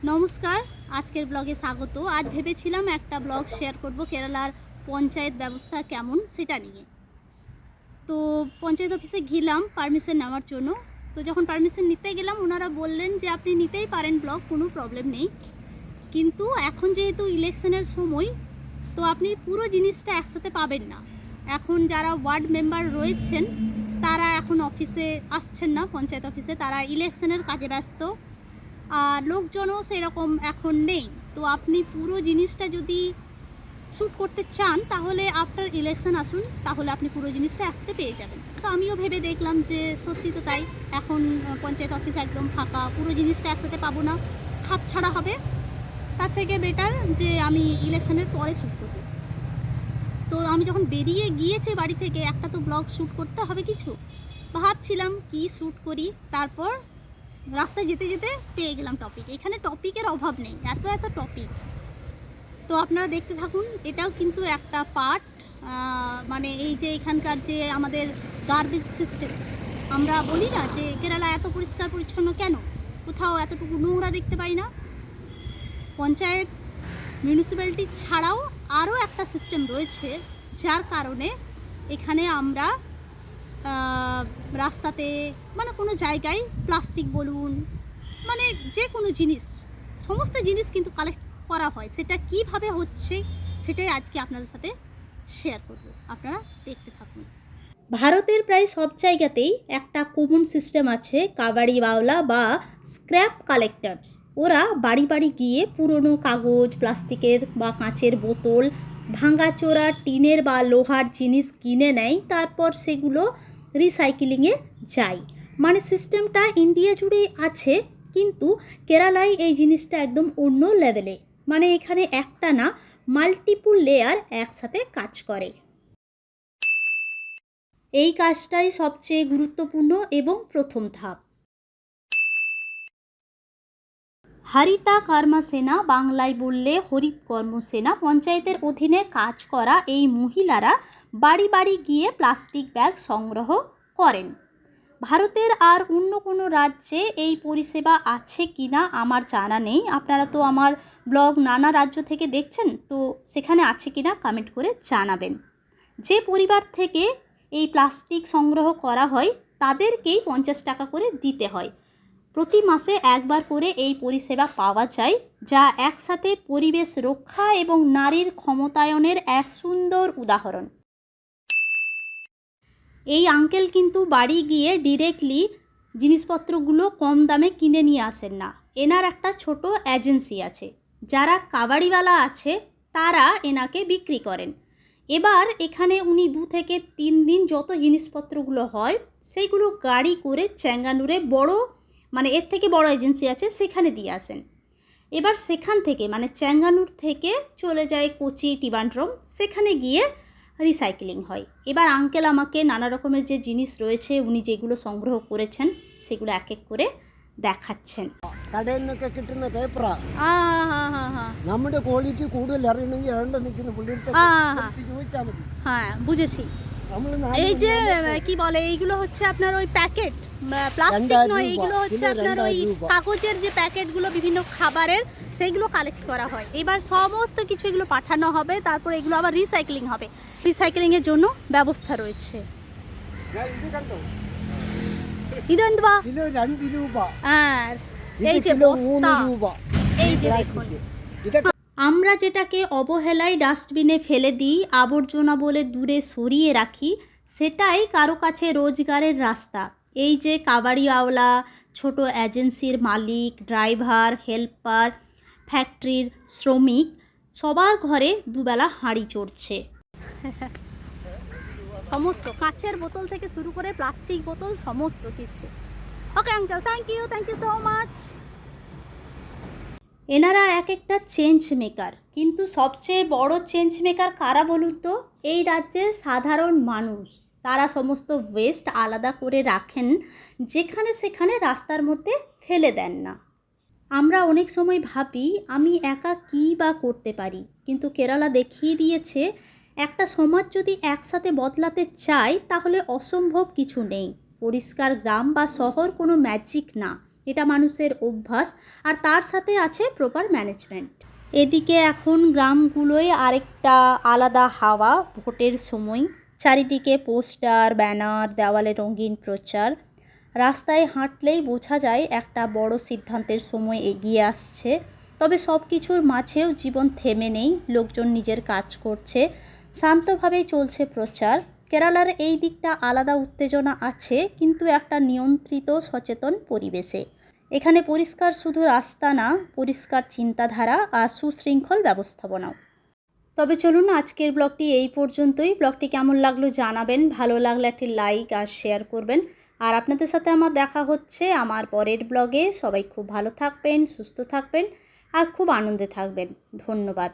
নমস্কার, আজকের ব্লগে স্বাগত। আজ ভেবেছিলাম একটা ব্লগ শেয়ার করব কেরালার পঞ্চায়েত ব্যবস্থা কেমন সেটা নিয়ে। তো পঞ্চায়েত অফিসে গেলাম পারমিশন নেওয়ার জন্য। তো যখন পারমিশন নিতে গেলাম ওনারা বললেন যে আপনি নিতেই পারেন ব্লগ, কোনো প্রবলেম নেই, কিন্তু এখন যেহেতু ইলেকশনের সময় তো আপনি পুরো জিনিসটা একসাথে পাবেন না। এখন যারা ওয়ার্ড মেম্বার রয়েছেন তারা এখন অফিসে আসছেন না, পঞ্চায়েত অফিসে, তারা ইলেকশনের কাজে ব্যস্ত, আর লোকজনও সেরকম এখন নেই। তো আপনি পুরো জিনিসটা যদি শ্যুট করতে চান তাহলে আফটার ইলেকশন আসুন, তাহলে আপনি পুরো জিনিসটা আসতে পেয়ে যাবেন। তো আমিও ভেবে দেখলাম যে সত্যি তো তাই, এখন পঞ্চায়েত অফিস একদম ফাঁকা, পুরো জিনিসটা একসাথে পাবো না, খাপ ছাড়া হবে। তার থেকে বেটার যে আমি ইলেকশনের পরে শ্যুট করবো। তো আমি যখন বেরিয়ে গিয়েছি বাড়ি থেকে, একটা তো ব্লগ শ্যুট করতে হবে কিছু, ভাবছিলাম কি শ্যুট করি। তারপর রাস্তায় যেতে যেতে পেয়ে গেলাম টপিক। এখানে টপিকের অভাব নেই, এত এত টপিক। তো আপনারা দেখতে থাকুন, এটাও কিন্তু একটা পার্ট। মানে এই যে এখানকার যে আমাদের গার্বেজ সিস্টেম, আমরা বলি না যে কেরালা এত পরিষ্কার পরিচ্ছন্ন কেন, কোথাও এতটুকু নোংরা দেখতে পাই না। পঞ্চায়েত মিউনিসিপ্যালিটি ছাড়াও আরও একটা সিস্টেম রয়েছে, যার কারণে এখানে আমরা রাস্তাতে মানে কোনো জায়গায় প্লাস্টিক বলুন, মানে যে কোনো জিনিস, সমস্ত জিনিস কিন্তু কালেক্ট করা হয়। সেটা কিভাবে হচ্ছে সেটাই আজকে আপনাদের সাথে শেয়ার করব, আপনারা দেখতে থাকুন। ভারতের প্রায় সব জায়গাতেই একটা কমন সিস্টেম আছে, কাবাড়ি বাওলা বা স্ক্র্যাপ কালেক্টার্স। ওরা বাড়ি বাড়ি গিয়ে পুরনো কাগজ, প্লাস্টিকের বা কাঁচের বোতল, ভাঙাচোরা টিনের বা লোহার জিনিস কিনে নেয়, তারপর সেগুলো রিসাইকেলিংয়ে যায়। মানে সিস্টেমটা ইন্ডিয়া জুড়েই আছে, কিন্তু কেরালায় এই জিনিসটা একদম অন্য লেভেলে। মানে এখানে একটা না, মাল্টিপুল লেয়ার একসাথে কাজ করে। এই কাজটাই সবচেয়ে গুরুত্বপূর্ণ এবং প্রথম ধাপ। হারিতা কর্মসেনা, বাংলায় বললে হরিত কর্মসেনা, পঞ্চায়েতের অধীনে কাজ করা এই মহিলারা বাড়ি বাড়ি গিয়ে প্লাস্টিক ব্যাগ সংগ্রহ করেন। ভারতের আর অন্য কোনো রাজ্যে এই পরিষেবা আছে কি না আমার জানা নেই। আপনারা তো আমার ব্লগ নানা রাজ্য থেকে দেখছেন, তো সেখানে আছে কি না কমেন্ট করে জানাবেন। যে পরিবার থেকে এই প্লাস্টিক সংগ্রহ করা হয় তাদেরকেই 50 টাকা করে দিতে হয়। প্রতি মাসে একবার করে এই পরিষেবা পাওয়া যায়, যা একসাথে পরিবেশ রক্ষা এবং নারীর ক্ষমতায়নের এক সুন্দর উদাহরণ। এই আঙ্কেল কিন্তু বাড়ি গিয়ে ডিরেক্টলি জিনিসপত্রগুলো কম দামে কিনে নিয়ে আসেন না। এনার একটা ছোট এজেন্সি আছে, যারা কাবাড়িওয়ালা আছে তারা এনাকে বিক্রি করেন। এবার এখানে উনি 2 থেকে 3 দিন যত জিনিসপত্রগুলো হয় সেইগুলো গাড়ি করে চেঙ্গানুরে বড়, মানে এর থেকে বড় এজেন্সি আছে, সেখানে দিয়ে আসেন। এবার সেখান থেকে মানে চেঙ্গানুর থেকে চলে যায় কোচি, টিবান্ড্রম, সেখানে গিয়ে রিসাইকেলিং হয়। এবার আঙ্কেল আমাকে নানা রকমের যে জিনিস রয়েছে উনি যেগুলো সংগ্রহ করেছেন সেগুলো এক এক করে দেখাচ্ছেন। കടയിൽ നിന്നൊക്കെ കിട്ടുന്ന പേപ്പറാ. ആ ഹാ ഹാ ഹാ നമ്മുടെ ക്വാളിറ്റി കൂടുതൽ അറിയണമെങ്കിൽ ഏണ്ട നിൽക്കുന്ന പുള്ളിയുടെ ചോദിച്ചാൽ മതി. হ্যাঁ বুঝেছি। നമ്മൾ এই যে কি বলে এইগুলো হচ্ছে আপনার ওই প্যাকেট, প্লাস্টিক নয়, এইগুলো হচ্ছে আপনার ওই কাগজের যে প্যাকেটগুলো বিভিন্ন খাবারের, সেইগুলো কালেক্ট করা হয়। এবার সমস্ত কিছু এগুলো পাঠানো হবে, তারপর এগুলো আবার রিসাইক্লিং হবে। রিসাইক্লিংয়ের জন্য ব্যবস্থা রয়েছে। ইদেন্দ্বা കിലോ 2 രൂപ, আর এই যে কিলো বস্তা, 3 രൂപ. এই যে দেখুন, ഇതൊക്കെ আমরা যেটাকে অবহেলায় ডাস্টবিনে ফেলে দিই, আবর্জনা বলে দূরে সরিয়ে রাখি, সেটাই কারো কাছে রোজগারের রাস্তা। এই যে কাবাড়িওয়ালা, ছোট এজেন্সির মালিক, ড্রাইভার, হেল্পার, ফ্যাক্টরির শ্রমিক, সবার ঘরে দুবেলা হাঁড়ি চড়ছে। সমস্ত কাচের বোতল থেকে শুরু করে প্লাস্টিক বোতল, সমস্ত কিছু। Okay uncle, thank you so much. এনারা এক একটা চেঞ্জ মেকার, কিন্তু সবচেয়ে বড় চেঞ্জ মেকার কারা বলুন তো? এই রাজ্যের সাধারণ মানুষ। তারা সমস্ত ওয়েস্ট আলাদা করে রাখেন, যেখানে সেখানে রাস্তার মধ্যে ফেলে দেন না। আমরা অনেক সময় ভাবি আমি একা কী বা করতে পারি, কিন্তু কেরালা দেখিয়ে দিয়েছে একটা সমাজ যদি একসাথে বদলাতে চায় তাহলে অসম্ভব কিছু নেই। পরিষ্কার গ্রাম বা শহর কোনো ম্যাজিক না, এটা মানুষের অভ্যাস, আর তার সাথে আছে প্রপার ম্যানেজমেন্ট। এদিকে এখন গ্রামগুলোয় আরেকটা আলাদা হাওয়া ভোটের সময়। চারিদিকে পোস্টার, ব্যানার, দেওয়ালে রঙিন প্রচার। রাস্তায় হাঁটলেই বোঝা যায় একটা বড় সিদ্ধান্তের সময় এগিয়ে আসছে। তবে সব কিছুর মাঝেও জীবন থেমে নেই, লোকজন নিজের কাজ করছে, শান্তভাবেই চলছে প্রচার। কেরালার এই দিকটা আলাদা উত্তেজনা আছে, কিন্তু একটা নিয়ন্ত্রিত সচেতন পরিবেশে। এখানে পরিষ্কার শুধু রাস্তা না, পরিষ্কার চিন্তাধারা আর সুশৃঙ্খল ব্যবস্থাপনাও। তবে চলুন আজকের ব্লগটি এই পর্যন্তই। ব্লগটি কেমন লাগলো জানাবেন, ভালো লাগলে একটি লাইক আর শেয়ার করবেন। আর আপনাদের সাথে আমার দেখা হচ্ছে আমার পরের ব্লগে। সবাই খুব ভালো থাকবেন, সুস্থ থাকবেন আর খুব আনন্দে থাকবেন। ধন্যবাদ।